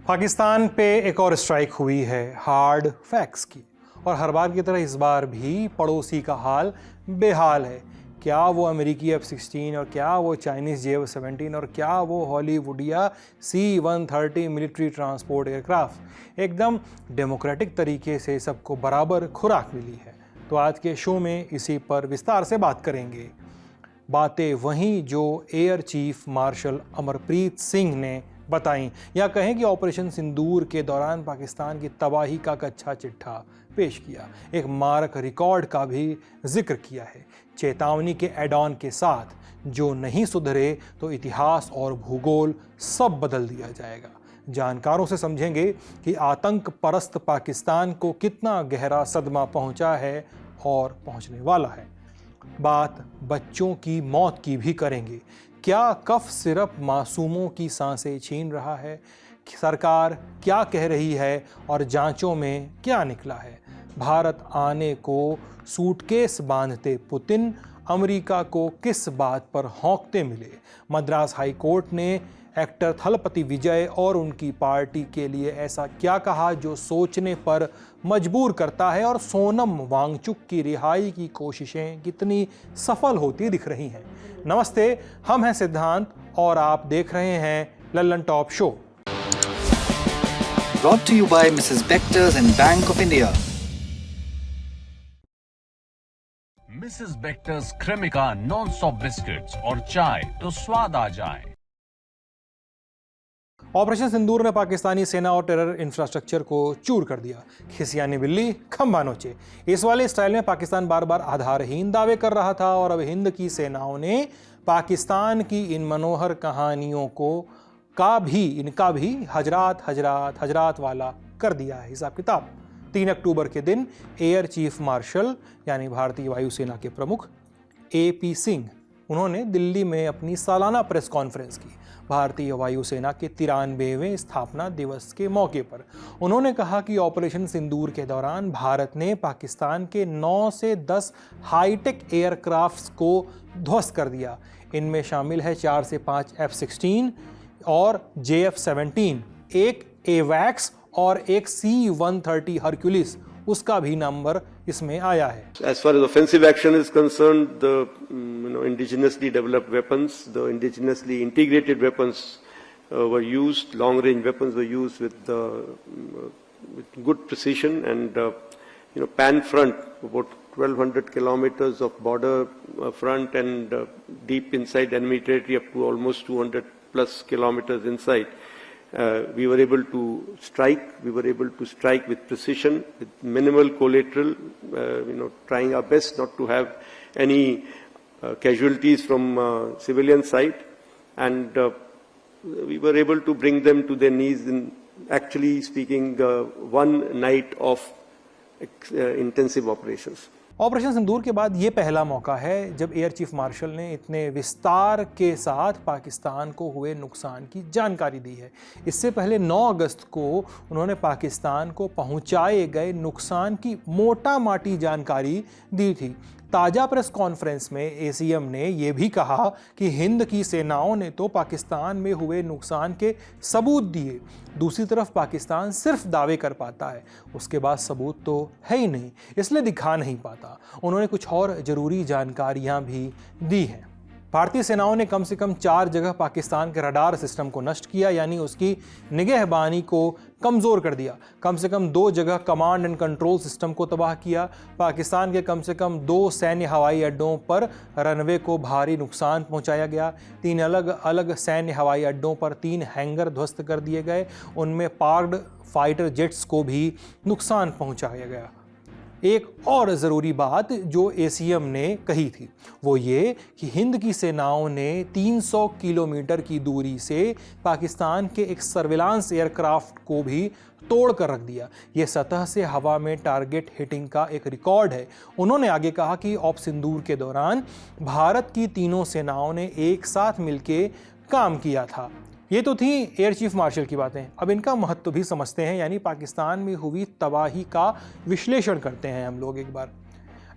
पाकिस्तान पे एक और स्ट्राइक हुई है हार्ड फैक्ट्स की, और हर बार की तरह इस बार भी पड़ोसी का हाल बेहाल है। क्या वो अमेरिकी F-16 और क्या वो चाइनीज़ JF-17 और क्या वो हॉलीवुडिया C-130 मिलिट्री ट्रांसपोर्ट एयरक्राफ्ट एकदम डेमोक्रेटिक तरीके से सबको बराबर खुराक मिली है। तो आज के शो में इसी पर विस्तार से बात करेंगे। बातें वहीं जो air chief marshal Amarpreet Singh ने बताई, या कहें कि ऑपरेशन सिंदूर के दौरान पाकिस्तान की तबाही का कच्चा चिट्ठा पेश किया, एक मारक रिकॉर्ड का भी जिक्र किया है, चेतावनी के एड ऑन के साथ, जो नहीं सुधरे तो इतिहास और भूगोल सब बदल दिया जाएगा। जानकारों से समझेंगे कि आतंक परस्त पाकिस्तान को कितना गहरा सदमा पहुंचा है और पहुंचने वाला है। बात बच्चों की मौत की भी करेंगे। क्या कफ सिरप मासूमों की सांसें छीन रहा है? सरकार क्या कह रही है और जांचों में क्या निकला है? भारत आने को सूटकेस बांधते पुतिन अमेरिका को किस बात पर हौंकते मिले? मद्रास हाई कोर्ट ने एक्टर थलपति विजय और उनकी पार्टी के लिए ऐसा क्या कहा जो सोचने पर मजबूर करता है? और सोनम वांगचुक की रिहाई की कोशिशें कितनी सफल होती दिख रही हैं? नमस्ते, हम हैं सिद्धांत और आप देख रहे हैं Lallan top show. Brought to you by Mrs. Bectors and Bank of India. Mrs Bectors Cremica non stop biscuits और चाय तो स्वाद आ जाए। ऑपरेशन सिंदूर ने पाकिस्तानी सेना और टेरर इंफ्रास्ट्रक्चर को चूर कर दिया। खिसियानी बिल्ली खंभा नोचे, इस वाले स्टाइल में पाकिस्तान बार बार आधारहीन दावे कर रहा था, और अब हिंद की सेनाओं ने पाकिस्तान की इन मनोहर कहानियों इनका भी हजरात वाला कर दिया है हिसाब किताब। 3 अक्टूबर के दिन एयर चीफ मार्शल यानी भारतीय वायुसेना के प्रमुख AP सिंह, उन्होंने दिल्ली में अपनी सालाना प्रेस कॉन्फ्रेंस की भारतीय वायुसेना के 93वें स्थापना दिवस के मौके पर। उन्होंने कहा कि ऑपरेशन सिंदूर के दौरान भारत ने पाकिस्तान के 9 से 10 हाईटेक एयरक्राफ्ट्स को ध्वस्त कर दिया। इनमें शामिल है 4 से 5 F-16 और JF-17, एक AWACS और एक C-130 हरक्यूलिस, उसका भी नंबर इसमें आया है। As far as offensive action is concerned, the indigenously developed weapons, the indigenously integrated weapons were used. Long-range weapons were used with good precision, and pan front, about 1,200 kilometers of border front, and deep inside enemy territory up to almost 200 plus kilometers inside. We were able to strike. We were able to strike with precision, with minimal collateral. Trying our best not to have any casualties from civilian side, and we were able to bring them to their knees in, actually speaking, one night of intensive operations. Operation Sindoor के बाद ये पहला मौका है जब air chief marshal ने इतने विस्तार के साथ पाकिस्तान को हुए नुकसान की जानकारी दी है। इससे पहले 9 अगस्त को उन्होंने पाकिस्तान को पहुंचाए गए नुकसान की मोटा माटी जानकारी दी थी। ताज़ा प्रेस कॉन्फ्रेंस में ACM ने यह भी कहा कि हिंद की सेनाओं ने तो पाकिस्तान में हुए नुकसान के सबूत दिए। दूसरी तरफ पाकिस्तान सिर्फ दावे कर पाता है, उसके बाद सबूत तो है ही नहीं, इसलिए दिखा नहीं पाता। उन्होंने कुछ और ज़रूरी जानकारियां भी दी हैं। भारतीय सेनाओं ने कम से कम 4 जगह पाकिस्तान के रडार सिस्टम को नष्ट किया, यानी उसकी निगहबानी को कमज़ोर कर दिया। कम से कम 2 जगह कमांड एंड कंट्रोल सिस्टम को तबाह किया। पाकिस्तान के कम से कम 2 सैन्य हवाई अड्डों पर रनवे को भारी नुकसान पहुंचाया गया। 3 अलग अलग सैन्य हवाई अड्डों पर 3 हैंगर ध्वस्त कर दिए गए। उनमें पार्क्ड फाइटर जेट्स को भी नुकसान पहुंचाया गया। एक और ज़रूरी बात जो ACM ने कही थी वो ये कि हिंद की सेनाओं ने 300 किलोमीटर की दूरी से पाकिस्तान के एक सर्विलांस एयरक्राफ्ट को भी तोड़ कर रख दिया। ये सतह से हवा में टारगेट हिटिंग का एक रिकॉर्ड है। उन्होंने आगे कहा कि ऑप सिंदूर के दौरान भारत की तीनों सेनाओं ने एक साथ मिलकर काम किया था। ये तो थी एयर चीफ मार्शल की बातें। अब इनका महत्व भी समझते हैं, यानी पाकिस्तान में हुई तबाही का विश्लेषण करते हैं हम लोग एक बार।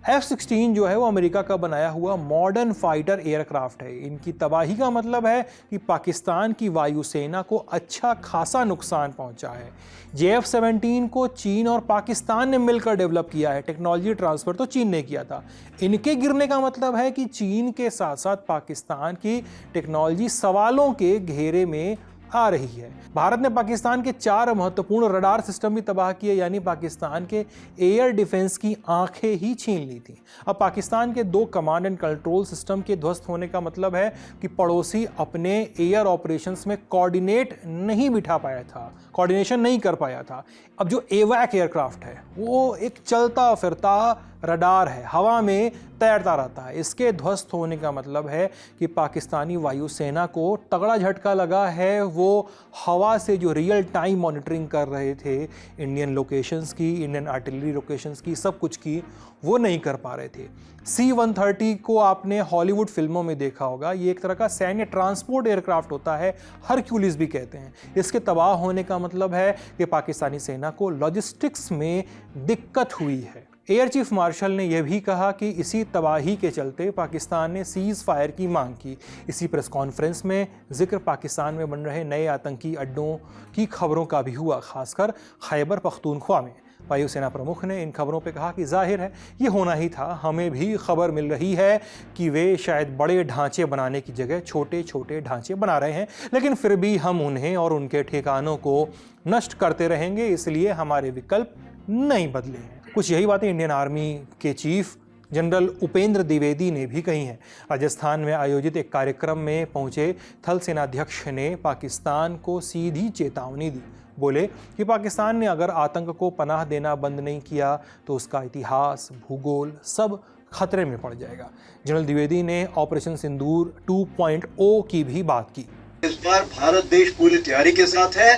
F-16 जो है वो अमेरिका का बनाया हुआ मॉडर्न फाइटर एयरक्राफ्ट है। इनकी तबाही का मतलब है कि पाकिस्तान की वायुसेना को अच्छा खासा नुकसान पहुंचा है। JF-17 को चीन और पाकिस्तान ने मिलकर डेवलप किया है, टेक्नोलॉजी ट्रांसफ़र तो चीन ने किया था। इनके गिरने का मतलब है कि चीन के साथ साथ पाकिस्तान की टेक्नोलॉजी सवालों के घेरे में आ रही है। भारत ने पाकिस्तान के 4 महत्वपूर्ण रडार सिस्टम भी तबाह किए, यानी पाकिस्तान के एयर डिफेंस की आंखें ही छीन ली थी। अब पाकिस्तान के 2 कमांड एंड कंट्रोल सिस्टम के ध्वस्त होने का मतलब है कि पड़ोसी अपने एयर ऑपरेशंस में कोऑर्डिनेट नहीं बिठा पाया था, कोऑर्डिनेशन नहीं कर पाया था। अब जो एवैक एयरक्राफ्ट है वो एक चलता फिरता रडार है, हवा में तैरता रहता है। इसके ध्वस्त होने का मतलब है कि पाकिस्तानी वायुसेना को तगड़ा झटका लगा है। वो हवा से जो रियल टाइम मॉनिटरिंग कर रहे थे इंडियन लोकेशंस की, इंडियन आर्टिलरी लोकेशंस की, सब कुछ की, वो नहीं कर पा रहे थे। C-130 को आपने हॉलीवुड फिल्मों में देखा होगा। ये एक तरह का सैन्य ट्रांसपोर्ट एयरक्राफ्ट होता है, हरक्यूलिस भी कहते हैं। इसके तबाह होने का मतलब है कि पाकिस्तानी सेना को लॉजिस्टिक्स में दिक्कत हुई है। एयर चीफ मार्शल ने यह भी कहा कि इसी तबाही के चलते पाकिस्तान ने सीज़ फायर की मांग की। इसी प्रेस कॉन्फ्रेंस में जिक्र पाकिस्तान में बन रहे नए आतंकी अड्डों की खबरों का भी हुआ, खासकर खैबर पख्तूनख्वा में। वायुसेना प्रमुख ने इन खबरों पर कहा कि जाहिर है ये होना ही था। हमें भी खबर मिल रही है कि वे शायद बड़े ढांचे बनाने की जगह छोटे छोटे ढांचे बना रहे हैं, लेकिन फिर भी हम उन्हें और उनके ठिकानों को नष्ट करते रहेंगे, इसलिए हमारे विकल्प नहीं बदले हैं। कुछ यही बातें इंडियन आर्मी के चीफ जनरल उपेंद्र द्विवेदी ने भी कही हैं। राजस्थान में आयोजित एक कार्यक्रम में पहुंचे थल सेनाध्यक्ष ने पाकिस्तान को सीधी चेतावनी दी। बोले कि पाकिस्तान ने अगर आतंक को पनाह देना बंद नहीं किया तो उसका इतिहास, भूगोल सब खतरे में पड़ जाएगा। जनरल द्विवेदी ने ऑपरेशन सिंदूर 2.0 की भी बात की। इस बार भारत देश पूरी तैयारी के साथ है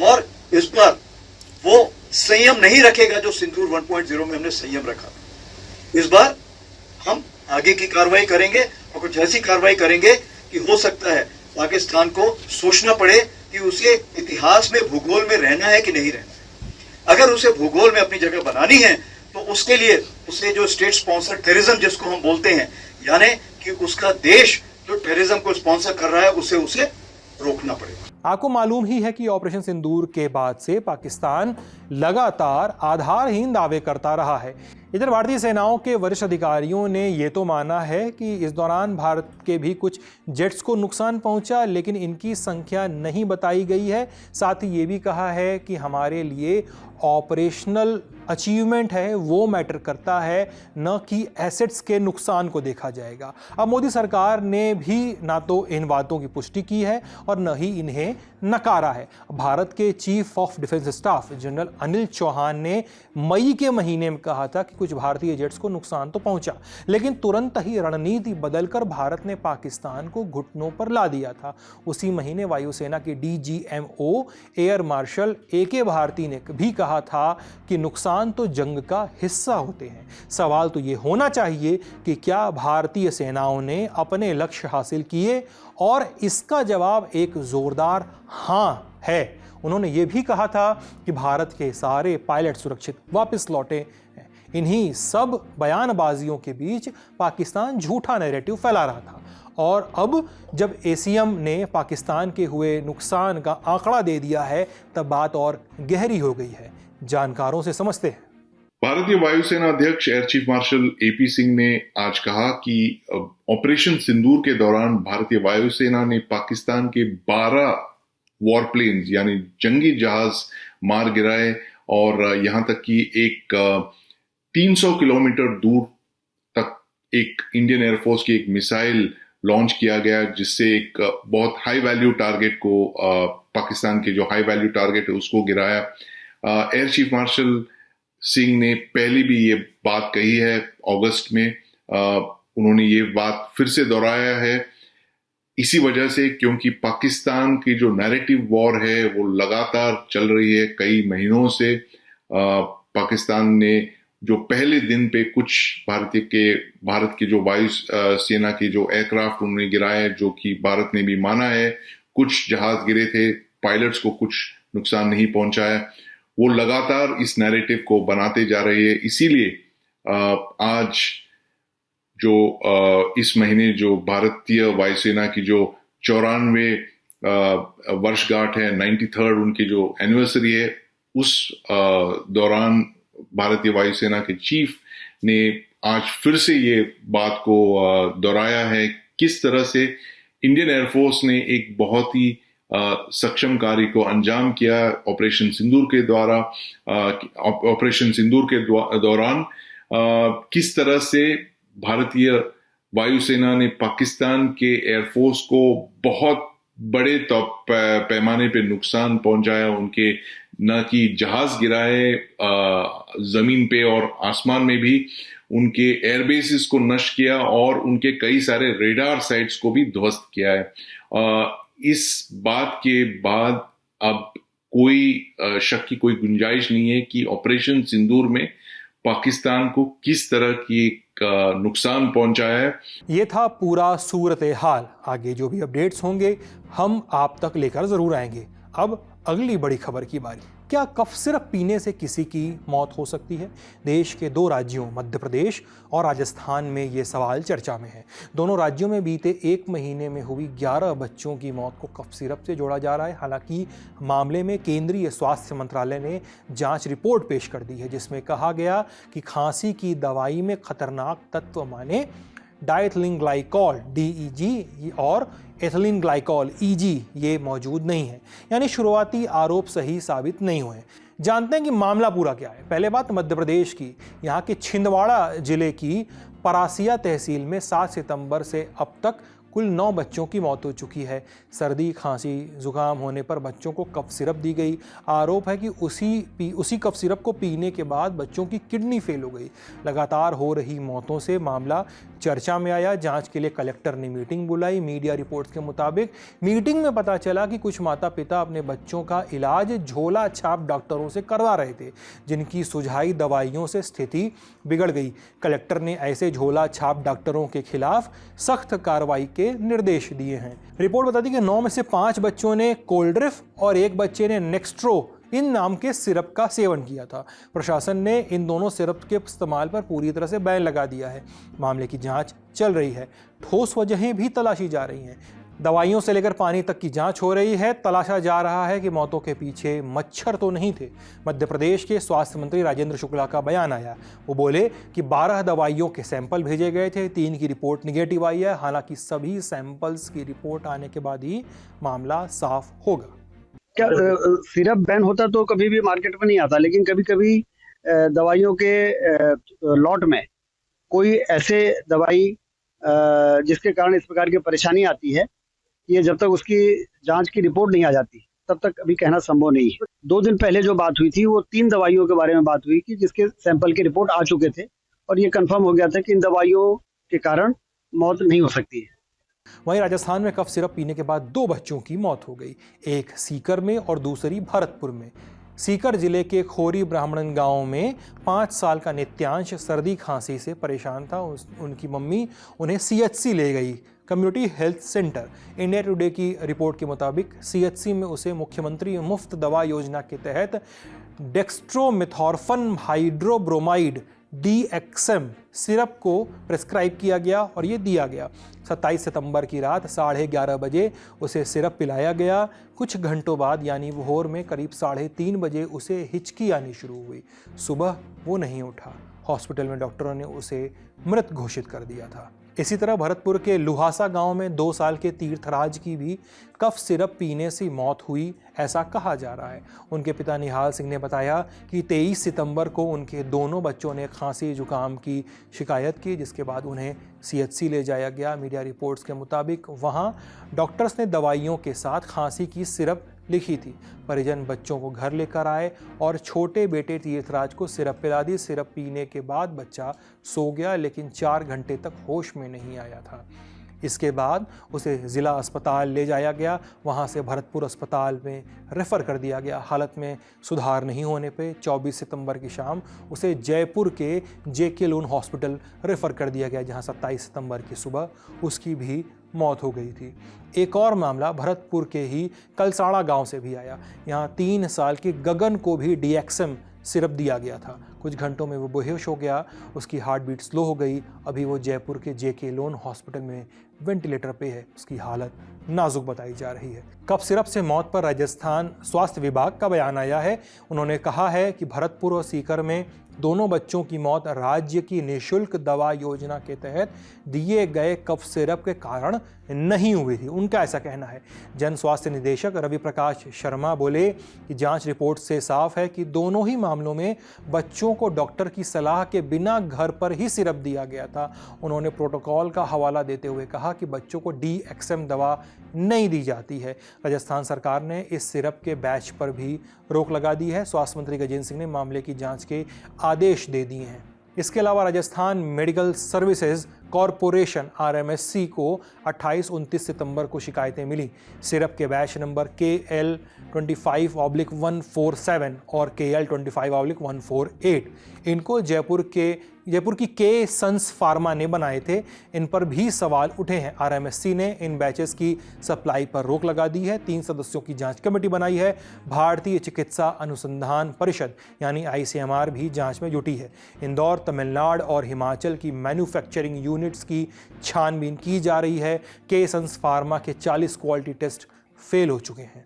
और इस बार वो संयम नहीं रखेगा जो सिंदूर 1.0 में हमने संयम रखा। इस बार हम आगे की कार्रवाई करेंगे और कुछ ऐसी कार्रवाई करेंगे कि हो सकता है पाकिस्तान को सोचना पड़े कि उसे इतिहास में, भूगोल में रहना है कि नहीं रहना। अगर उसे भूगोल में अपनी जगह बनानी है तो उसके लिए उसे जो स्टेट स्पॉन्सर टेररिज्म जिसको हम बोलते हैं, यानी कि उसका देश जो टेररिज्म को स्पॉन्सर कर रहा है उसे रोकना पड़ेगा। आपको मालूम ही है कि ऑपरेशन सिंदूर के बाद से पाकिस्तान लगातार आधारहीन दावे करता रहा है। इधर भारतीय सेनाओं के वरिष्ठ अधिकारियों ने ये तो माना है कि इस दौरान भारत के भी कुछ जेट्स को नुकसान पहुंचा, लेकिन इनकी संख्या नहीं बताई गई है। साथ ही ये भी कहा है कि हमारे लिए ऑपरेशनल अचीवमेंट है वो मैटर करता है, न कि एसेट्स के नुकसान को देखा जाएगा। अब मोदी सरकार ने भी ना तो इन बातों की पुष्टि की है और न ही इन्हें नकारा है। भारत के chief of defence staff general Anil Chauhan ने मई के महीने में कहा था कि कुछ भारतीय जेट्स को नुकसान तो पहुंचा, लेकिन तुरंत ही रणनीति बदलकर भारत ने पाकिस्तान को घुटनों पर ला दिया था। उसी महीने वायुसेना के DGMO air marshal AK Bharti ने भी कहा था कि नुकसान तो जंग का हिस्सा होते हैं। सवाल तो ये होना चाहिए कि क्या भारतीय सेनाओं ने अपने लक्ष्य हासिल किए, और इसका जवाब एक जोरदार हाँ है। उन्होंने ये भी कहा था कि भारत के सारे पायलट सुरक्षित वापस लौटे हैं। इन्हीं सब बयानबाजियों के बीच पाकिस्तान झूठा नैरेटिव फैला रहा था, और अब जब ACM ने पाकिस्तान के हुए नुकसान का आंकड़ा दे दिया है तब बात और गहरी हो गई है। जानकारों से समझते हैं। भारतीय वायुसेना अध्यक्ष air chief marshal AP Singh ने आज कहा कि ऑपरेशन सिंदूर के दौरान भारतीय वायुसेना ने पाकिस्तान के 12 वॉरप्लेन्स यानी जंगी जहाज मार गिराए, और यहां तक कि एक 300 किलोमीटर दूर तक एक इंडियन एयरफोर्स की एक मिसाइल लॉन्च किया गया, जिससे एक बहुत हाई वैल्यू टारगेट को, पाकिस्तान के जो हाई वैल्यू टारगेट है उसको गिराया। एयर चीफ मार्शल सिंह ने पहले भी ये बात कही है अगस्त में, उन्होंने ये बात फिर से दोहराया है इसी वजह से क्योंकि पाकिस्तान की जो नैरेटिव वॉर है वो लगातार चल रही है कई महीनों से। पाकिस्तान ने जो पहले दिन पे कुछ भारत के जो वायु सेना के जो एयरक्राफ्ट उन्होंने गिराए, जो कि भारत ने भी माना है, कुछ जहाज गिरे थे, पायलट्स को कुछ नुकसान नहीं पहुंचा है, वो लगातार इस नैरेटिव को बनाते जा रही है। इसीलिए आज जो इस महीने जो भारतीय वायुसेना की जो 94 वर्षगांठ है, 93rd उनकी जो एनिवर्सरी है, उस दौरान भारतीय वायुसेना के चीफ ने आज फिर से ये बात को दोहराया है किस तरह से इंडियन एयरफोर्स ने एक बहुत ही सक्षम कार्य को अंजाम किया ऑपरेशन सिंदूर के द्वारा। ऑपरेशन सिंदूर के दौरान किस तरह से भारतीय वायुसेना ने पाकिस्तान के एयरफोर्स को बहुत बड़े पैमाने पे नुकसान पहुंचाया, उनके न कि जहाज गिराए जमीन पे और आसमान में भी, उनके एयरबेसिस को नष्ट किया और उनके कई सारे रेडार साइट्स को भी ध्वस्त किया है। इस बात के बाद अब कोई शक की कोई गुंजाइश नहीं है कि ऑपरेशन सिंदूर में पाकिस्तान को किस तरह की नुकसान पहुंचाया है। ये था पूरा सूरत हाल। आगे जो भी अपडेट्स होंगे हम आप तक लेकर जरूर आएंगे। अब अगली बड़ी खबर की बारी। क्या कफ सिरप पीने से किसी की मौत हो सकती है? देश के 2 राज्यों मध्य प्रदेश और राजस्थान में ये सवाल चर्चा में है। दोनों राज्यों में बीते 1 महीने में हुई 11 बच्चों की मौत को कफ सिरप से जोड़ा जा रहा है। हालांकि मामले में केंद्रीय स्वास्थ्य मंत्रालय ने जांच रिपोर्ट पेश कर दी है, जिसमें कहा गया कि खांसी की दवाई में खतरनाक तत्व माने डाइथिलीन ग्लाइकॉल DEG और एथिलीन ग्लाइकॉल EG ये मौजूद नहीं है, यानी शुरुआती आरोप सही साबित नहीं हुए। जानते हैं कि मामला पूरा क्या है। पहले बात मध्य प्रदेश की। यहाँ के छिंदवाड़ा जिले की परासिया तहसील में 7 सितंबर से अब तक कुल 9 बच्चों की मौत हो चुकी है। सर्दी, खांसी, जुकाम होने पर बच्चों को कफ सिरप दी गई। आरोप है कि उसी कफ सिरप को पीने के बाद बच्चों की किडनी फेल हो गई। लगातार हो रही मौतों से मामला चर्चा में आया। जांच के लिए कलेक्टर ने मीटिंग बुलाई। मीडिया रिपोर्ट्स के मुताबिक मीटिंग में पता चला कि कुछ माता पिता अपने बच्चों का इलाज झोला छाप डॉक्टरों से करवा रहे थे, जिनकी सुझाई दवाइयों से स्थिति बिगड़ गई। कलेक्टर ने ऐसे झोला छाप डॉक्टरों के खिलाफ सख्त कार्रवाई के निर्देश दिए हैं। रिपोर्ट बताती है कि 9 में से 5 बच्चों ने कोल्ड्रिफ और 1 बच्चे ने नेक्स्ट्रो इन नाम के सिरप का सेवन किया था। प्रशासन ने इन दोनों सिरप के इस्तेमाल पर पूरी तरह से बैन लगा दिया है। मामले की जांच चल रही है। ठोस वजहें भी तलाशी जा रही हैं। दवाइयों से लेकर पानी तक की जांच हो रही है। तलाशा जा रहा है कि मौतों के पीछे मच्छर तो नहीं थे। मध्य प्रदेश के स्वास्थ्य मंत्री राजेंद्र शुक्ला का बयान आया। वो बोले कि 12 दवाइयों के सैंपल भेजे गए थे, 3 की रिपोर्ट निगेटिव आई है। हालांकि सभी सैंपल्स की रिपोर्ट आने के बाद ही मामला साफ होगा। क्या सिरप बैन होता तो कभी भी मार्केट में नहीं आता, लेकिन कभी कभी दवाइयों के लॉट में कोई ऐसे दवाई जिसके कारण इस प्रकार की परेशानी आती है, ये जब तक उसकी जांच की रिपोर्ट नहीं आ जाती तब तक अभी कहना संभव नहीं है। 2 दिन पहले जो बात हुई थी वो 3 दवाइयों के बारे में बात हुई कि जिसके सैंपल की रिपोर्ट आ चुके थे और ये कंफर्म हो गया था कि इन दवाइयों के कारण मौत नहीं हो सकती है। वहीं राजस्थान में कफ सिरप पीने के बाद 2 बच्चों की मौत हो गई, एक सीकर में और दूसरी भरतपुर में। सीकर जिले के खोरी ब्राह्मणन गांव में 5 साल का नित्यांश सर्दी खांसी से परेशान था। उनकी मम्मी उन्हें CHC ले गई, community health centre. India today की रिपोर्ट के मुताबिक CHC में उसे मुख्यमंत्री मुफ्त दवा योजना के तहत डेक्स्ट्रोमेथॉर्फन हाइड्रोब्रोमाइड DXM सिरप को प्रेस्क्राइब किया गया और ये दिया गया। 27 सितंबर की रात 11:30 बजे उसे सिरप पिलाया गया। कुछ घंटों बाद यानी भोर में करीब 3:30 बजे उसे हिचकी आनी शुरू हुई। सुबह वो नहीं उठा। हॉस्पिटल में डॉक्टरों ने उसे मृत घोषित कर दिया था। इसी तरह भरतपुर के लुहासा गांव में 2 साल के तीर्थराज की भी कफ सिरप पीने से मौत हुई, ऐसा कहा जा रहा है। उनके पिता निहाल सिंह ने बताया कि 23 सितंबर को उनके दोनों बच्चों ने खांसी जुकाम की शिकायत की, जिसके बाद उन्हें CHC ले जाया गया। मीडिया रिपोर्ट्स के मुताबिक वहां डॉक्टर्स ने दवाइयों के साथ खांसी की सिरप लिखी थी। परिजन बच्चों को घर लेकर आए और छोटे बेटे तीर्थराज को सिरप पिला दी। सिरप पीने के बाद बच्चा सो गया, लेकिन 4 घंटे तक होश में नहीं आया था। इसके बाद उसे ज़िला अस्पताल ले जाया गया। वहां से भरतपुर अस्पताल में रेफ़र कर दिया गया। हालत में सुधार नहीं होने पे 24 सितंबर की शाम उसे जयपुर के JK लोन हॉस्पिटल रेफ़र कर दिया गया, जहां 27 सितंबर की सुबह उसकी भी मौत हो गई थी। एक और मामला भरतपुर के ही कलसाड़ा गांव से भी आया। यहाँ 3 साल के गगन को भी DXM सिरप दिया गया था। कुछ घंटों में वो बेहोश हो गया, उसकी हार्ट बीट स्लो हो गई। अभी वो जयपुर के जेके लोन हॉस्पिटल में वेंटिलेटर पे है। उसकी हालत नाजुक बताई जा रही है। कफ सिरप से मौत पर राजस्थान स्वास्थ्य विभाग का बयान आया है। उन्होंने कहा है कि भरतपुर और सीकर में दोनों बच्चों की मौत राज्य की निःशुल्क दवा योजना के तहत दिए गए कफ सिरप के कारण नहीं हुई थी। उनका ऐसा कहना है। जन स्वास्थ्य निदेशक रवि प्रकाश शर्मा बोले कि जांच रिपोर्ट से साफ है कि दोनों ही मामलों में बच्चों को डॉक्टर की सलाह के बिना घर पर ही सिरप दिया गया था। उन्होंने प्रोटोकॉल का हवाला देते हुए कहा कि बच्चों को DXM दवा नहीं दी जाती है। राजस्थान सरकार ने इस सिरप के बैच पर भी रोक लगा दी है। स्वास्थ्य मंत्री गजेंद्र सिंह ने मामले की जांच के आदेश दे दिए हैं। इसके अलावा Rajasthan medical services corporation RMSC को 28-29 सितंबर को शिकायतें मिली। सिरप के बैच नंबर KL25/147 और KL25/148 इनको जयपुर की के सन्स फार्मा ने बनाए थे। इन पर भी सवाल उठे हैं। RMSC ने इन बैचेस की सप्लाई पर रोक लगा दी है। 3 सदस्यों की जांच कमेटी बनाई है। भारतीय चिकित्सा अनुसंधान परिषद यानी ICMR भी जांच में जुटी है। इंदौर, तमिलनाडु और हिमाचल की मैन्युफैक्चरिंग यूनिट्स की छानबीन की जा रही है। के सन्स फार्मा के 40 क्वालिटी टेस्ट फेल हो चुके हैं।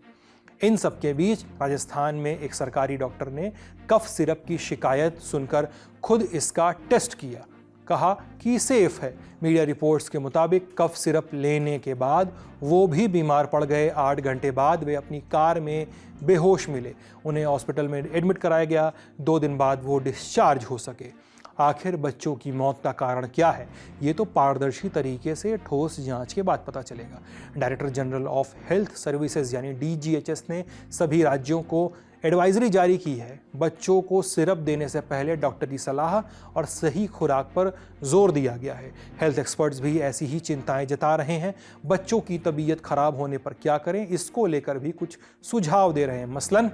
इन सब के बीच राजस्थान में एक सरकारी डॉक्टर ने कफ सिरप की शिकायत सुनकर खुद इसका टेस्ट किया। कहा कि सेफ है। मीडिया रिपोर्ट्स के मुताबिक कफ सिरप लेने के बाद वो भी बीमार पड़ गए। 8 घंटे बाद वे अपनी कार में बेहोश मिले। उन्हें हॉस्पिटल में एडमिट कराया गया। 2 दिन बाद वो डिस्चार्ज हो सके। आखिर बच्चों की मौत का कारण क्या है, ये तो पारदर्शी तरीके से ठोस जांच के बाद पता चलेगा। Director general of health services यानी DGHS ने सभी राज्यों को एडवाइजरी जारी की है। बच्चों को सिरप देने से पहले डॉक्टर की सलाह और सही खुराक पर जोर दिया गया है। हेल्थ एक्सपर्ट्स भी ऐसी ही चिंताएं जता रहे हैं। बच्चों की तबीयत खराब होने पर क्या करें, इसको लेकर भी कुछ सुझाव दे रहे हैं। मसलन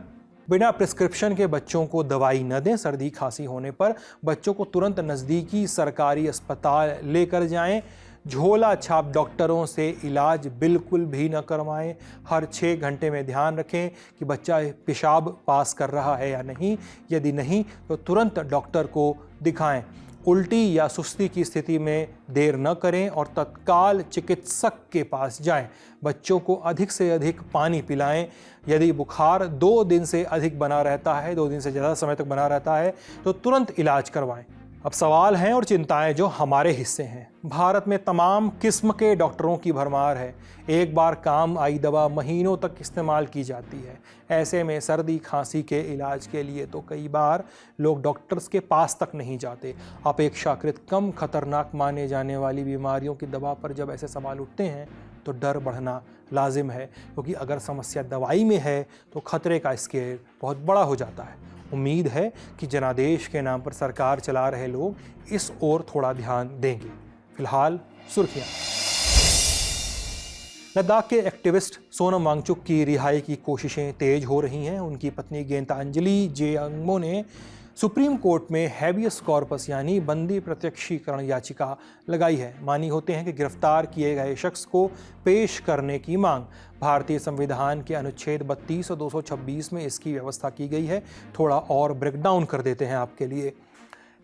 बिना प्रिस्क्रिप्शन के बच्चों को दवाई न दें। सर्दी खांसी होने पर बच्चों को तुरंत नज़दीकी सरकारी अस्पताल लेकर जाएं। झोला छाप डॉक्टरों से इलाज बिल्कुल भी न करवाएं। हर 6 घंटे में ध्यान रखें कि बच्चा पेशाब पास कर रहा है या नहीं। यदि नहीं तो तुरंत डॉक्टर को दिखाएं। उल्टी या सुस्ती की स्थिति में देर न करें और तत्काल चिकित्सक के पास जाएं। बच्चों को अधिक से अधिक पानी पिलाएं। यदि बुखार 2 दिन से अधिक बना रहता है, 2 दिन से ज़्यादा समय तक बना रहता है, तो तुरंत इलाज करवाएं। अब सवाल हैं और चिंताएं जो हमारे हिस्से हैं। भारत में तमाम किस्म के डॉक्टरों की भरमार है। एक बार काम आई दवा महीनों तक इस्तेमाल की जाती है। ऐसे में सर्दी खांसी के इलाज के लिए तो कई बार लोग डॉक्टर्स के पास तक नहीं जाते। अपेक्षाकृत कम खतरनाक माने जाने वाली बीमारियों की दवा पर जब ऐसे सवाल उठते हैं तो डर बढ़ना लाजिम है, क्योंकि अगर समस्या दवाई में है तो खतरे का स्केल बहुत बड़ा हो जाता है। उम्मीद है कि जनादेश के नाम पर सरकार चला रहे लोग इस ओर थोड़ा ध्यान देंगे। फिलहाल सुर्खियां। लद्दाख के एक्टिविस्ट सोनम वांगचुक की रिहाई की कोशिशें तेज हो रही हैं। उनकी पत्नी गीतांजलि जेंगमो ने सुप्रीम कोर्ट में हैबियस कॉर्पस यानी बंदी प्रत्यक्षीकरण याचिका लगाई है। मानी होते हैं कि गिरफ्तार किए गए शख्स को पेश करने की मांग। भारतीय संविधान के अनुच्छेद 32 और 226 में इसकी व्यवस्था की गई है। थोड़ा और ब्रेकडाउन कर देते हैं आपके लिए।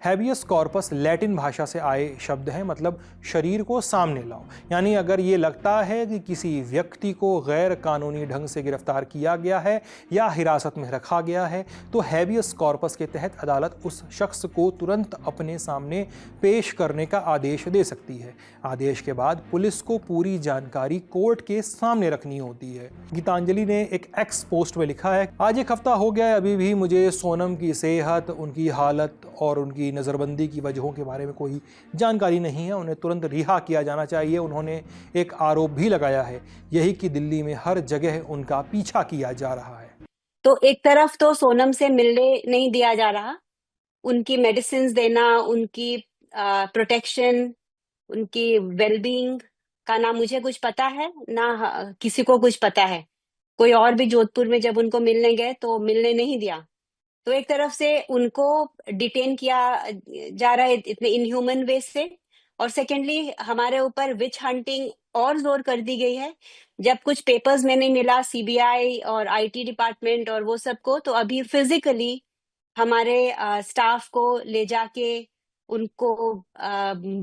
हैबियस कॉर्पस लैटिन भाषा से आए शब्द है, मतलब शरीर को सामने लाओ। यानी अगर ये लगता है कि किसी व्यक्ति को गैर कानूनी ढंग से गिरफ्तार किया गया है या हिरासत में रखा गया है तो हैबियस कॉर्पस के तहत अदालत उस शख्स को तुरंत अपने सामने पेश करने का आदेश दे सकती है। आदेश के बाद पुलिस को पूरी जानकारी कोर्ट के सामने रखनी होती है। गीतांजलि ने एक एक्स पोस्ट में लिखा है, आज 1 हफ्ता हो गया है, अभी भी मुझे सोनम की सेहत, उनकी हालत और उनकी नज़रबंदी की वजहों के बारे में कोई जानकारी नहीं है। उन्हें तुरंत रिहा किया जाना चाहिए। उन्होंने एक आरोप भी लगाया है, यही कि दिल्ली में हर जगह उनका पीछा किया जा रहा है। तो एक तरफ तो सोनम से मिलने नहीं दिया जा रहा, उनकी मेडिसिन देना, उनकी प्रोटेक्शन, उनकी वेलबींग का ना मुझे कुछ पता है ना किसी को कुछ पता है। कोई और भी जोधपुर में जब उनको मिलने गए तो मिलने नहीं दिया। तो एक तरफ से उनको डिटेन किया जा रहा है इतने इनह्यूमन वे से, और सेकेंडली हमारे ऊपर विच हंटिंग और जोर कर दी गई है। जब कुछ पेपर्स में नहीं मिला CBI और IT डिपार्टमेंट और वो सबको, तो अभी फिजिकली हमारे स्टाफ को ले जाके उनको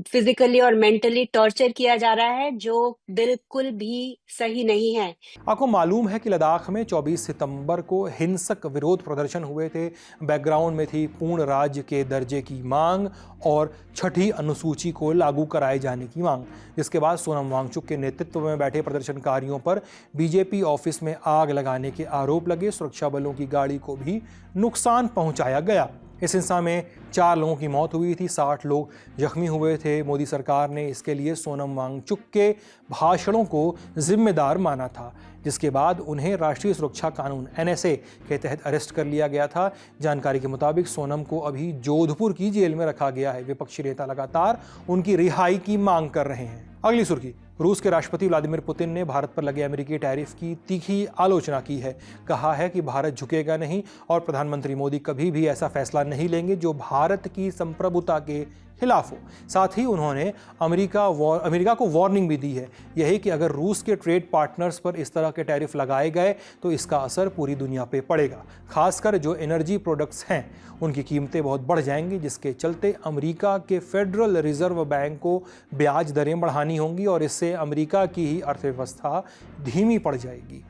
फिजिकली और मेंटली टॉर्चर किया जा रहा है, जो बिल्कुल भी सही नहीं है। आपको मालूम है कि लद्दाख में 24 सितंबर को हिंसक विरोध प्रदर्शन हुए थे। बैकग्राउंड में थी पूर्ण राज्य के दर्जे की मांग और छठी अनुसूची को लागू कराए जाने की मांग, जिसके बाद सोनम वांगचुक के नेतृत्व में बैठे प्रदर्शनकारियों पर बीजेपी ऑफिस में आग लगाने के आरोप लगे। सुरक्षा बलों की गाड़ी को भी नुकसान पहुंचाया गया। इस हिंसा में 4 लोगों की मौत हुई थी, 60 लोग जख्मी हुए थे। मोदी सरकार ने इसके लिए सोनम वांगचुक के भाषणों को जिम्मेदार माना था, जिसके बाद उन्हें राष्ट्रीय सुरक्षा कानून NSA के तहत अरेस्ट कर लिया गया था। जानकारी के मुताबिक सोनम को अभी जोधपुर की जेल में रखा गया है। विपक्षी नेता लगातार उनकी रिहाई की मांग कर रहे हैं। अगली सुर्खी, रूस के राष्ट्रपति व्लादिमीर पुतिन ने भारत पर लगे अमेरिकी टैरिफ की तीखी आलोचना की है। कहा है कि भारत झुकेगा नहीं और प्रधानमंत्री मोदी कभी भी ऐसा फैसला नहीं लेंगे जो भारत की संप्रभुता के खिलाफ हो। साथ ही उन्होंने अमेरिका को वार्निंग भी दी है, यही कि अगर रूस के ट्रेड पार्टनर्स पर इस तरह के टैरिफ लगाए गए तो इसका असर पूरी दुनिया पे पड़ेगा। खासकर जो एनर्जी प्रोडक्ट्स हैं उनकी कीमतें बहुत बढ़ जाएंगी, जिसके चलते अमेरिका के फेडरल रिजर्व बैंक को ब्याज दरें बढ़ानी होंगी और इससे अमेरिका की ही अर्थव्यवस्था धीमी पड़ जाएगी।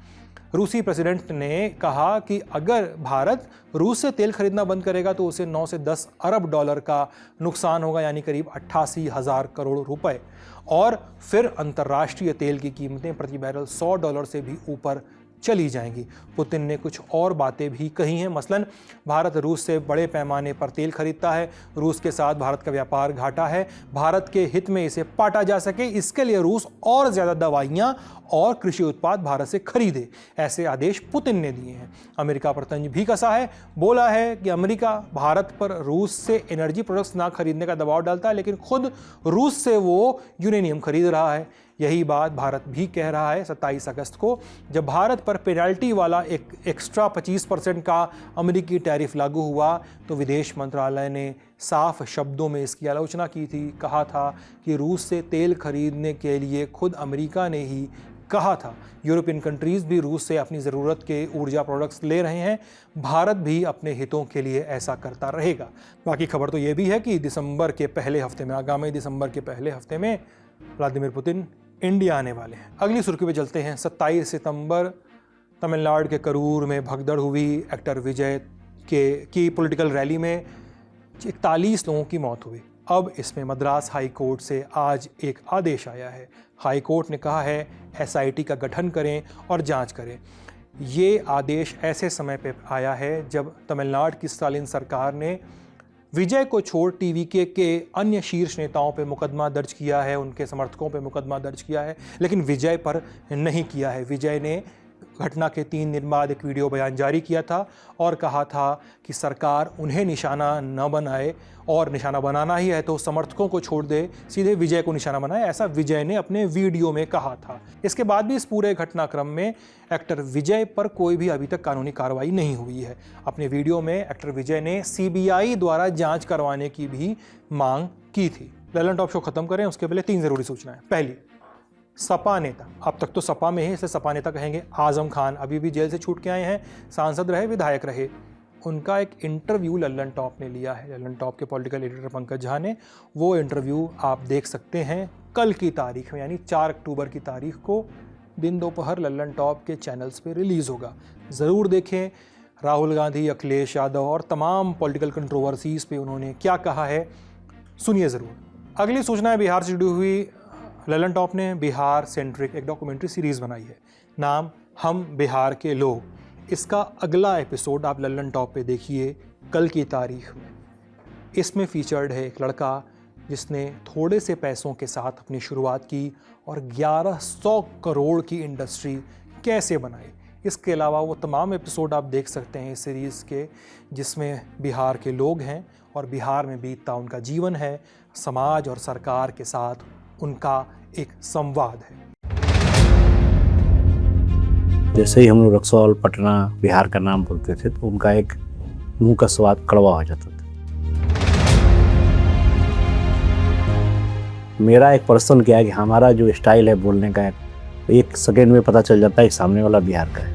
रूसी प्रेसिडेंट ने कहा कि अगर भारत रूस से तेल खरीदना बंद करेगा तो उसे 9 से 10 अरब डॉलर का नुकसान होगा, यानी करीब 88,000 करोड़ रुपए। और फिर अंतर्राष्ट्रीय तेल की कीमतें प्रति बैरल $100 से भी ऊपर चली जाएंगी। पुतिन ने कुछ और बातें भी कही हैं, मसलन भारत रूस से बड़े पैमाने पर तेल खरीदता है, रूस के साथ भारत का व्यापार घाटा है, भारत के हित में इसे पाटा जा सके इसके लिए रूस और ज़्यादा दवाइयाँ और कृषि उत्पाद भारत से खरीदे, ऐसे आदेश पुतिन ने दिए हैं। अमेरिका पर तंज भी कसा है, बोला है कि अमेरिका भारत पर रूस से एनर्जी प्रोडक्ट्स ना खरीदने का दबाव डालता है, लेकिन खुद रूस से वो यूरेनियम खरीद रहा है। यही बात भारत भी कह रहा है। 27 अगस्त को जब भारत पर पेनल्टी वाला एक एक्स्ट्रा 25% का अमेरिकी टैरिफ लागू हुआ तो विदेश मंत्रालय ने साफ शब्दों में इसकी आलोचना की थी। कहा था कि रूस से तेल खरीदने के लिए खुद अमेरिका ने ही कहा था। यूरोपियन कंट्रीज़ भी रूस से अपनी ज़रूरत के ऊर्जा प्रोडक्ट्स ले रहे हैं, भारत भी अपने हितों के लिए ऐसा करता रहेगा। बाकी खबर तो ये भी है कि दिसंबर के पहले हफ्ते में, आगामी दिसंबर के पहले हफ्ते में व्लादिमीर पुतिन इंडिया आने वाले हैं। अगली सुर्खी पे चलते हैं। 27 सितंबर तमिलनाडु के करूर में भगदड़ हुई। एक्टर विजय की पॉलिटिकल रैली में 41 लोगों की मौत हुई। अब इसमें मद्रास हाई कोर्ट से आज एक आदेश आया है। हाई कोर्ट ने कहा है SIT का गठन करें और जांच करें। ये आदेश ऐसे समय पे आया है जब तमिलनाडु की स्टालिन सरकार ने विजय को छोड़ TVK के अन्य शीर्ष नेताओं पे मुकदमा दर्ज किया है, उनके समर्थकों पे मुकदमा दर्ज किया है, लेकिन विजय पर नहीं किया है। विजय ने घटना के 3 दिन बाद एक वीडियो बयान जारी किया था और कहा था कि सरकार उन्हें निशाना न बनाए और निशाना बनाना ही है तो समर्थकों को छोड़ दे, सीधे विजय को निशाना बनाए, ऐसा विजय ने अपने वीडियो में कहा था। इसके बाद भी इस पूरे घटनाक्रम में एक्टर विजय पर कोई भी अभी तक कानूनी कार्रवाई नहीं हुई है। अपने वीडियो में एक्टर विजय ने CBI द्वारा जांच करवाने की भी मांग की थी। ललन टॉप शो खत्म करें उसके पहले 3 ज़रूरी सूचनाएं। पहली, सपा नेता, अब तक तो सपा में ही इसे सपा नेता कहेंगे, आजम खान अभी भी जेल से छूट के आए हैं, सांसद रहे, विधायक रहे। उनका एक इंटरव्यू ललन टॉप ने लिया है, ललन टॉप के पॉलिटिकल एडिटर पंकज झा ने। वो इंटरव्यू आप देख सकते हैं कल की तारीख में, यानी 4 अक्टूबर की तारीख को दिन दोपहर ललन टॉप के चैनल्स पे रिलीज़ होगा। ज़रूर देखें। राहुल गांधी, अखिलेश यादव और तमाम पॉलिटिकल कंट्रोवर्सीज़ पे उन्होंने क्या कहा है, सुनिए ज़रूर। अगली सूचना है बिहार से जुड़ी हुई। ललन टॉप ने बिहार सेंट्रिक एक डॉक्यूमेंट्री सीरीज़ बनाई है, नाम हम बिहार के लोग। इसका अगला एपिसोड आप ललन टॉप पे देखिए कल की तारीख में। इसमें फीचर्ड है एक लड़का जिसने थोड़े से पैसों के साथ अपनी शुरुआत की और 1100 करोड़ की इंडस्ट्री कैसे बनाई। इसके अलावा वो तमाम एपिसोड आप देख सकते हैं इस सीरीज़ के, जिसमें बिहार के लोग हैं और बिहार में बीतता उनका जीवन है, समाज और सरकार के साथ उनका एक संवाद है। जैसे ही हम लोग रक्सौल, पटना, बिहार का नाम बोलते थे तो उनका एक मुंह का स्वाद कड़वा हो जाता था। मेरा एक पर्सन क्या है कि हमारा जो स्टाइल है बोलने का, एक सेकेंड में पता चल जाता है कि सामने वाला बिहार का है।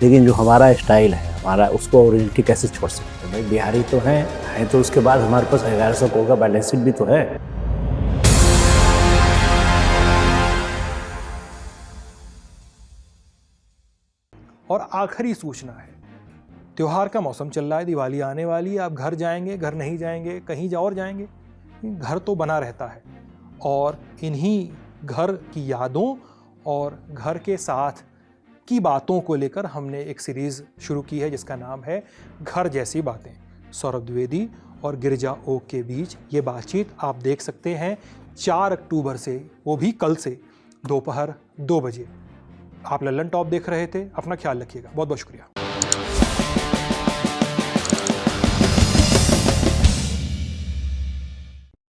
लेकिन जो हमारा स्टाइल है, हमारा, उसको ओरिजिनलिटी कैसे छोड़ सकते हैं? भाई बिहारी तो हैं तो उसके बाद हमारे पास 1100 करोड़ का बैलेंस शीट भी तो है। और आखिरी सूचना है, त्योहार का मौसम चल रहा है, दिवाली आने वाली है, आप घर जाएंगे, घर नहीं जाएंगे, कहीं और जाएंगे, घर तो बना रहता है। और इन्हीं घर की यादों और घर के साथ की बातों को लेकर हमने एक सीरीज़ शुरू की है जिसका नाम है घर जैसी बातें। सौरभ द्विवेदी और गिरिजा ओक के बीच ये बातचीत आप देख सकते हैं 4 अक्टूबर से, वो भी कल से, दोपहर 2 बजे। आप लल्लन टॉप देख रहे थे। अपना ख्याल रखिएगा। बहुत बहुत शुक्रिया।